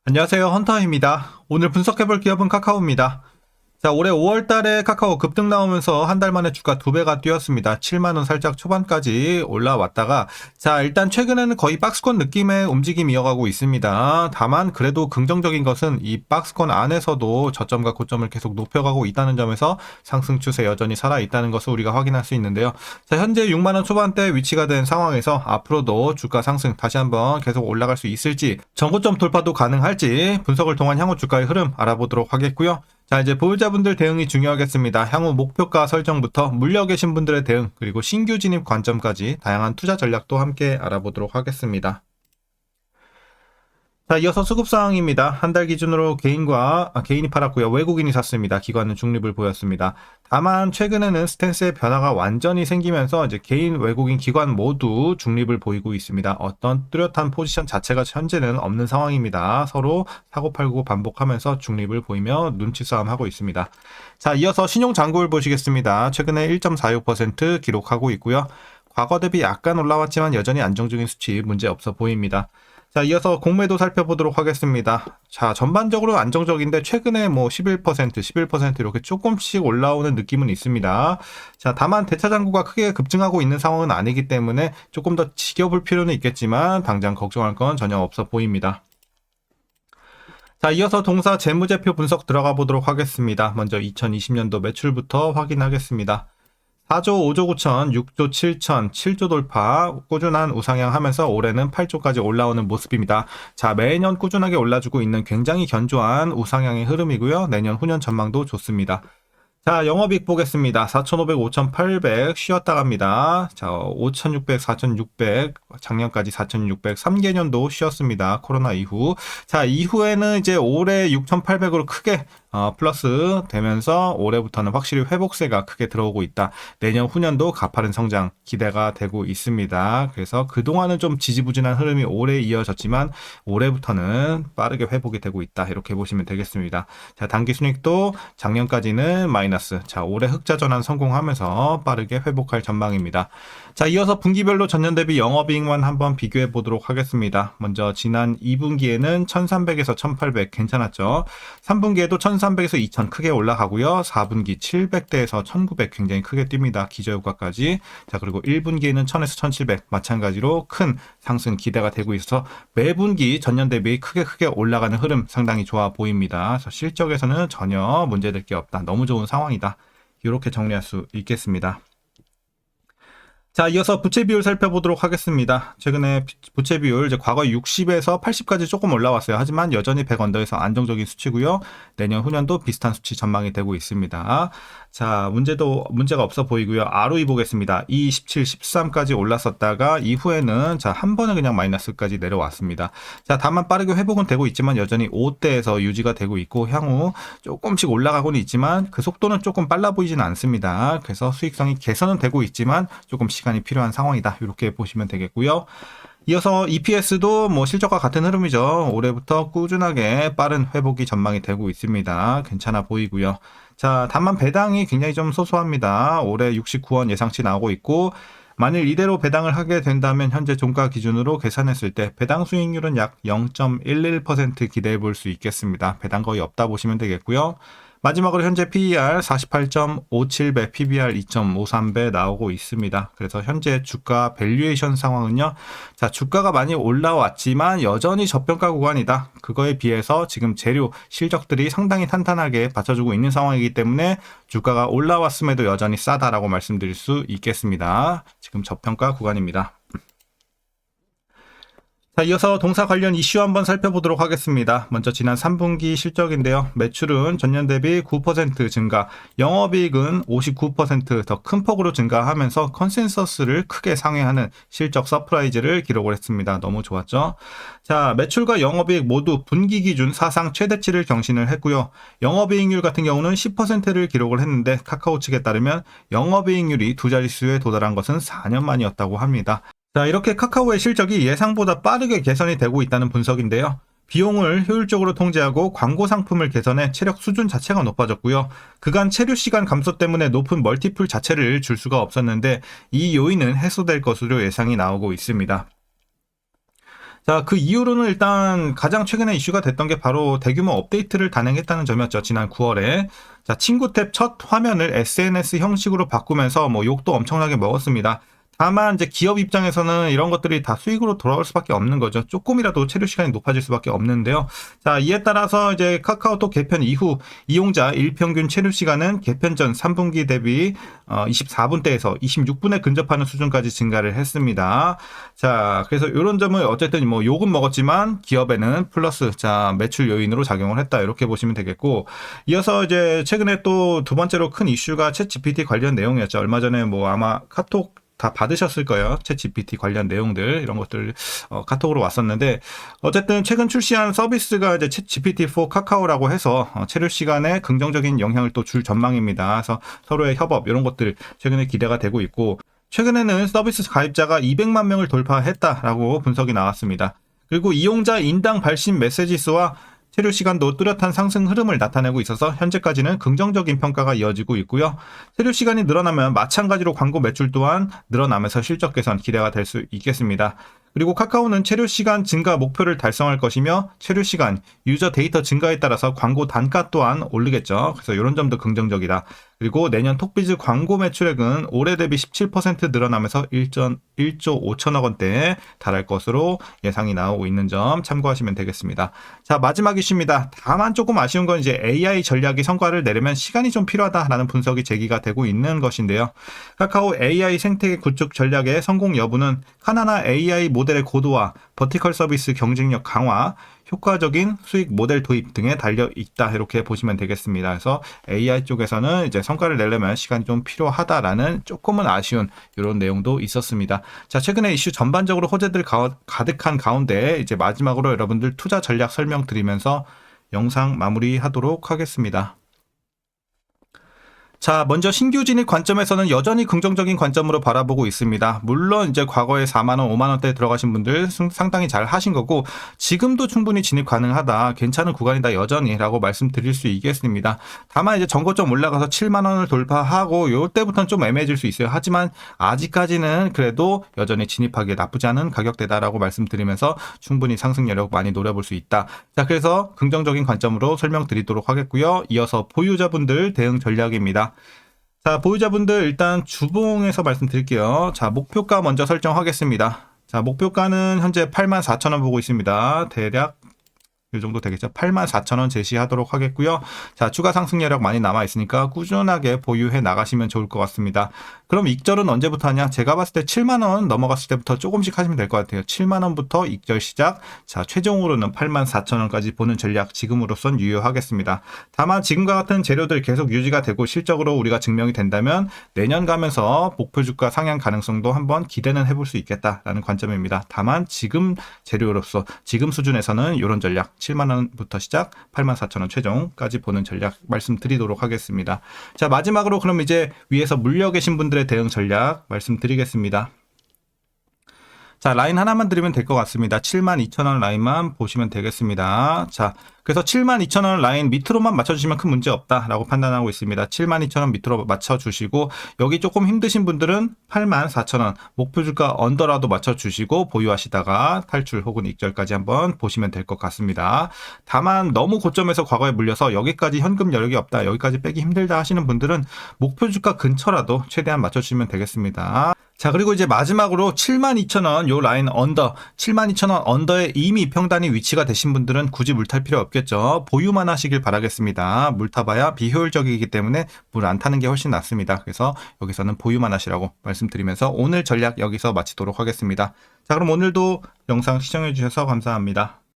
안녕하세요. 헌터입니다. 오늘 분석해볼 기업은 카카오입니다. 자, 올해 5월 달에 카카오 급등 나오면서 한 달 만에 주가 2배가 뛰었습니다. 7만원 살짝 초반까지 올라왔다가, 자, 일단 최근에는 거의 박스권 느낌의 움직임이 이어가고 있습니다. 다만, 그래도 긍정적인 것은 이 박스권 안에서도 저점과 고점을 계속 높여가고 있다는 점에서 상승 추세 여전히 살아있다는 것을 우리가 확인할 수 있는데요. 자, 현재 6만원 초반대 위치가 된 상황에서 앞으로도 주가 상승 다시 한번 계속 올라갈 수 있을지, 전고점 돌파도 가능할지 분석을 통한 향후 주가의 흐름 알아보도록 하겠고요. 자, 이제 보유자분들 대응이 중요하겠습니다. 향후 목표가 설정부터 물려 계신 분들의 대응, 그리고 신규 진입 관점까지 다양한 투자 전략도 함께 알아보도록 하겠습니다. 자, 이어서 수급사항입니다. 한 달 기준으로 개인이 팔았고요. 외국인이 샀습니다. 기관은 중립을 보였습니다. 다만 최근에는 스탠스의 변화가 완전히 생기면서 이제 개인, 외국인, 기관 모두 중립을 보이고 있습니다. 어떤 뚜렷한 포지션 자체가 현재는 없는 상황입니다. 서로 사고팔고 반복하면서 중립을 보이며 눈치 싸움하고 있습니다. 자, 이어서 신용잔고를 보시겠습니다. 최근에 1.46% 기록하고 있고요. 과거 대비 약간 올라왔지만 여전히 안정적인 수치 문제 없어 보입니다. 자, 이어서 공매도 살펴보도록 하겠습니다. 자, 전반적으로 안정적인데 최근에 뭐 11% 이렇게 조금씩 올라오는 느낌은 있습니다. 자, 다만 대차장고가 크게 급증하고 있는 상황은 아니기 때문에 조금 더 지켜볼 필요는 있겠지만 당장 걱정할 건 전혀 없어 보입니다. 자, 이어서 동사 재무제표 분석 들어가 보도록 하겠습니다. 먼저 2020년도 매출부터 확인하겠습니다. 4조 5조 9천, 6조 7천, 7조 돌파, 꾸준한 우상향 하면서 올해는 8조까지 올라오는 모습입니다. 자, 매년 꾸준하게 올라주고 있는 굉장히 견조한 우상향의 흐름이고요. 내년 후년 전망도 좋습니다. 자, 영업이익 보겠습니다. 4,500, 5,800 쉬었다 갑니다. 자, 5,600, 4,600, 작년까지 4,600, 3개년도 쉬었습니다. 코로나 이후. 자, 이후에는 이제 올해 6,800으로 크게 플러스 되면서 올해부터는 확실히 회복세가 크게 들어오고 있다. 내년 후년도 가파른 성장 기대가 되고 있습니다. 그래서 그동안은 좀 지지부진한 흐름이 오래 이어졌지만 올해부터는 빠르게 회복이 되고 있다. 이렇게 보시면 되겠습니다. 자, 단기 순이익도 작년까지는 마이너스. 자, 올해 흑자 전환 성공하면서 빠르게 회복할 전망입니다. 자, 이어서 분기별로 전년 대비 영업이익만 한번 비교해 보도록 하겠습니다. 먼저 지난 2분기에는 1,300에서 1,800 괜찮았죠. 3분기에도 1,300에서 2,000 크게 올라가고요. 4분기 700대에서 1,900 굉장히 크게 뜁니다. 기저효과까지. 자, 그리고 1분기에는 1,000에서 1,700 마찬가지로 큰 상승 기대가 되고 있어서 매분기 전년 대비 크게 올라가는 흐름 상당히 좋아 보입니다. 그래서 실적에서는 전혀 문제될 게 없다. 너무 좋은 상황이다. 이렇게 정리할 수 있겠습니다. 자, 이어서 부채 비율 살펴보도록 하겠습니다. 최근에 부채 비율 이제 과거 60에서 80까지 조금 올라왔어요. 하지만 여전히 100 언더에서 안정적인 수치고요. 내년 후년도 비슷한 수치 전망이 되고 있습니다. 자, 문제가 없어 보이고요. ROE 보겠습니다. 2, 17, 13까지 올랐었다가 이후에는 자, 한 번에 그냥 마이너스까지 내려왔습니다. 자, 다만 빠르게 회복은 되고 있지만 여전히 5대에서 유지가 되고 있고 향후 조금씩 올라가고는 있지만 그 속도는 조금 빨라 보이지는 않습니다. 그래서 수익성이 개선은 되고 있지만 조금 시간이 필요한 상황이다. 이렇게 보시면 되겠고요. 이어서 EPS도 뭐 실적과 같은 흐름이죠. 올해부터 꾸준하게 빠른 회복이 전망이 되고 있습니다. 괜찮아 보이고요. 자, 다만 배당이 굉장히 좀 소소합니다. 올해 69원 예상치 나오고 있고 만일 이대로 배당을 하게 된다면 현재 종가 기준으로 계산했을 때 배당 수익률은 약 0.11% 기대해 볼 수 있겠습니다. 배당 거의 없다 보시면 되겠고요. 마지막으로 현재 PER 48.57배, PBR 2.53배 나오고 있습니다. 그래서 현재 주가 밸류에이션 상황은요. 자, 주가가 많이 올라왔지만 여전히 저평가 구간이다. 그거에 비해서 지금 재료 실적들이 상당히 탄탄하게 받쳐주고 있는 상황이기 때문에 주가가 올라왔음에도 여전히 싸다라고 말씀드릴 수 있겠습니다. 지금 저평가 구간입니다. 자, 이어서 동사 관련 이슈 한번 살펴보도록 하겠습니다. 먼저 지난 3분기 실적인데요. 매출은 전년 대비 9% 증가, 영업이익은 59% 더 큰 폭으로 증가하면서 컨센서스를 크게 상회하는 실적 서프라이즈를 기록을 했습니다. 너무 좋았죠? 자, 매출과 영업이익 모두 분기 기준 사상 최대치를 경신을 했고요. 영업이익률 같은 경우는 10%를 기록을 했는데 카카오 측에 따르면 영업이익률이 두 자릿수에 도달한 것은 4년 만이었다고 합니다. 자, 이렇게 카카오의 실적이 예상보다 빠르게 개선이 되고 있다는 분석인데요. 비용을 효율적으로 통제하고 광고 상품을 개선해 체력 수준 자체가 높아졌고요. 그간 체류 시간 감소 때문에 높은 멀티플 자체를 줄 수가 없었는데 이 요인은 해소될 것으로 예상이 나오고 있습니다. 자, 그 이후로는 일단 가장 최근에 이슈가 됐던 게 바로 대규모 업데이트를 단행했다는 점이었죠. 지난 9월에. 자, 친구 탭 첫 화면을 SNS 형식으로 바꾸면서 뭐 욕도 엄청나게 먹었습니다. 다만 이제 기업 입장에서는 이런 것들이 다 수익으로 돌아올 수밖에 없는 거죠. 조금이라도 체류 시간이 높아질 수밖에 없는데요. 자, 이에 따라서 이제 카카오톡 개편 이후 이용자 일평균 체류 시간은 개편 전 3분기 대비 24분대에서 26분에 근접하는 수준까지 증가를 했습니다. 자, 그래서 이런 점을 어쨌든 뭐 욕은 먹었지만 기업에는 플러스 자 매출 요인으로 작용을 했다 이렇게 보시면 되겠고, 이어서 이제 최근에 또 두 번째로 큰 이슈가 챗 GPT 관련 내용이었죠. 얼마 전에 뭐 아마 카톡 다 받으셨을 거예요. 챗 GPT 관련 내용들 이런 것들 카톡으로 왔었는데, 어쨌든 최근 출시한 서비스가 이제 챗 GPT4 카카오라고 해서 체류 시간에 긍정적인 영향을 또 줄 전망입니다. 그래서 서로의 협업 이런 것들 최근에 기대가 되고 있고, 최근에는 서비스 가입자가 200만 명을 돌파했다라고 분석이 나왔습니다. 그리고 이용자 인당 발신 메시지 수와 체류 시간도 뚜렷한 상승 흐름을 나타내고 있어서 현재까지는 긍정적인 평가가 이어지고 있고요. 체류 시간이 늘어나면 마찬가지로 광고 매출 또한 늘어나면서 실적 개선 기대가 될 수 있겠습니다. 그리고 카카오는 체류 시간 증가 목표를 달성할 것이며, 체류 시간, 유저 데이터 증가에 따라서 광고 단가 또한 오르겠죠. 그래서 이런 점도 긍정적이다. 그리고 내년 톡비즈 광고 매출액은 올해 대비 17% 늘어나면서 1조 5천억 원대에 달할 것으로 예상이 나오고 있는 점 참고하시면 되겠습니다. 자, 마지막 이슈입니다. 다만 조금 아쉬운 건 이제 AI 전략이 성과를 내려면 시간이 좀 필요하다라는 분석이 제기가 되고 있는 것인데요. 카카오 AI 생태계 구축 전략의 성공 여부는 하나나 AI 모델의 고도화, 버티컬 서비스 경쟁력 강화, 효과적인 수익 모델 도입 등에 달려 있다 이렇게 보시면 되겠습니다. 그래서 AI 쪽에서는 이제 성과를 내려면 시간이 좀 필요하다라는 조금은 아쉬운 이런 내용도 있었습니다. 자, 최근에 이슈 전반적으로 호재들 가득한 가운데 이제 마지막으로 여러분들 투자 전략 설명드리면서 영상 마무리하도록 하겠습니다. 자, 먼저 신규 진입 관점에서는 여전히 긍정적인 관점으로 바라보고 있습니다. 물론 이제 과거에 4만원, 5만원대에 들어가신 분들 상당히 잘 하신 거고, 지금도 충분히 진입 가능하다, 괜찮은 구간이다 여전히 라고 말씀드릴 수 있겠습니다. 다만 이제 전고점 올라가서 7만원을 돌파하고 요때부터는 좀 애매해질 수 있어요. 하지만 아직까지는 그래도 여전히 진입하기에 나쁘지 않은 가격대다라고 말씀드리면서 충분히 상승 여력 많이 노려볼 수 있다. 자, 그래서 긍정적인 관점으로 설명드리도록 하겠고요. 이어서 보유자분들 대응 전략입니다. 자, 보유자분들 일단 주봉에서 말씀드릴게요. 자, 목표가 먼저 설정하겠습니다. 자, 목표가는 현재 84,000원 보고 있습니다. 대략 이 정도 되겠죠. 84,000원 제시하도록 하겠고요. 자, 추가 상승 여력 많이 남아있으니까 꾸준하게 보유해 나가시면 좋을 것 같습니다. 그럼 익절은 언제부터 하냐? 제가 봤을 때 7만원 넘어갔을 때부터 조금씩 하시면 될 것 같아요. 7만원부터 익절 시작. 자, 최종으로는 84,000원까지 보는 전략 지금으로선 유효하겠습니다. 다만 지금과 같은 재료들 계속 유지가 되고 실적으로 우리가 증명이 된다면 내년 가면서 목표 주가 상향 가능성도 한번 기대는 해볼 수 있겠다라는 관점입니다. 다만 지금 재료로서 지금 수준에서는 이런 전략 7만원부터 시작 84,000원 최종까지 보는 전략 말씀드리도록 하겠습니다. 자, 마지막으로 그럼 이제 위에서 물려 계신 분들의 대응 전략 말씀드리겠습니다. 자, 라인 하나만 드리면 될 것 같습니다. 72,000원 라인만 보시면 되겠습니다. 자, 그래서 72,000원 라인 밑으로만 맞춰주시면 큰 문제 없다라고 판단하고 있습니다. 72,000원 밑으로 맞춰주시고, 여기 조금 힘드신 분들은 84,000원 목표 주가 언더라도 맞춰주시고 보유하시다가 탈출 혹은 익절까지 한번 보시면 될 것 같습니다. 다만 너무 고점에서 과거에 물려서 여기까지 현금 여력이 없다, 여기까지 빼기 힘들다 하시는 분들은 목표 주가 근처라도 최대한 맞춰주시면 되겠습니다. 자, 그리고 이제 마지막으로 72,000원 요 라인 언더, 72,000원 언더에 이미 평단이 위치가 되신 분들은 굳이 물탈 필요 없겠죠. 보유만 하시길 바라겠습니다. 물타봐야 비효율적이기 때문에 물 안 타는 게 훨씬 낫습니다. 그래서 여기서는 보유만 하시라고 말씀드리면서 오늘 전략 여기서 마치도록 하겠습니다. 자, 그럼 오늘도 영상 시청해 주셔서 감사합니다.